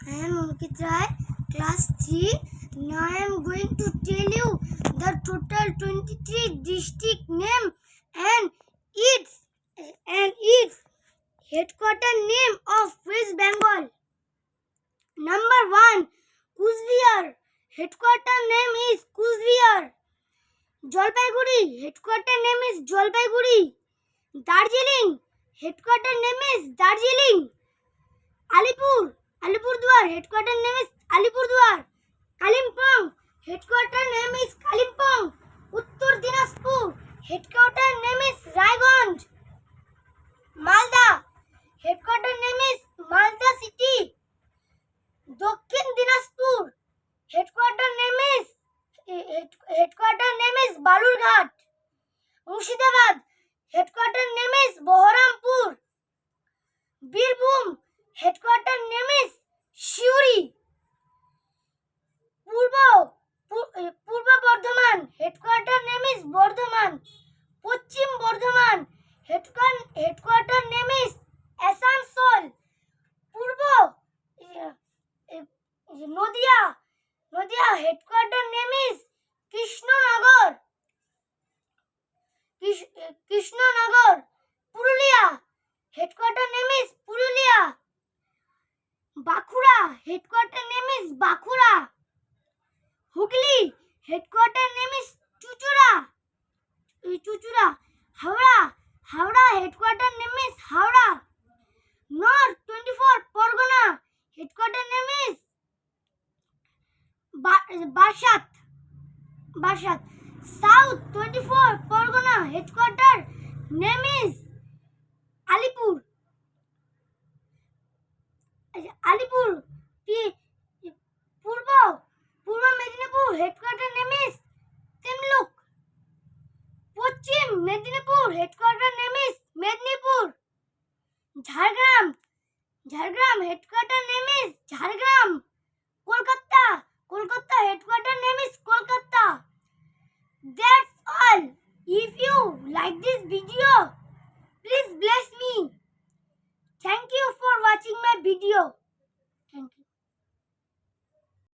I am Ankit Rai, class 3. Now I am going to tell you the total 23 district name and its headquarter name of West Bengal. Number 1, Coachbihar. Headquarter name is Coachbihar. Jalpaiguri. Headquarter name is Jalpaiguri. Darjeeling. Headquarter name is Darjeeling. Alipurduar. Headquarter name is Alipurduar. Kalimpong. Headquarter name is Kalimpong. Uttar Dinajpur. Headquarter name is Raiganj. Malda. Headquarter name is Malda City. Dakshin Dinajpur. Headquarter name is Balurghat. Murshidabad. Headquarter name is Baharampur. Birbhum. Headquarter name is Shiuri. Purba Bardhaman. Headquarter name is Bardhaman. Paschim Bardhaman. Headquarter name is Asansol. Nadia. Headquarter name is Krishnanagar. Purulia. Headquarter name is Purulia. Bankura. Headquarter name is Bankura. Hooghly. Headquarter name is Chuchura. Howrah. Headquarter name is Howrah. North 24 Pargana. Headquarter name is Barshat. South 24 Pargana. Headquarter name is Alipur. Purba Medinipur. Headquarter name is Temluk. Paschim Medinipur. Headquarter name is Medinipur. Jhargram. Headquarter name is Jhargram. Kolkata. Headquarter name is Kolkata. That's all. If you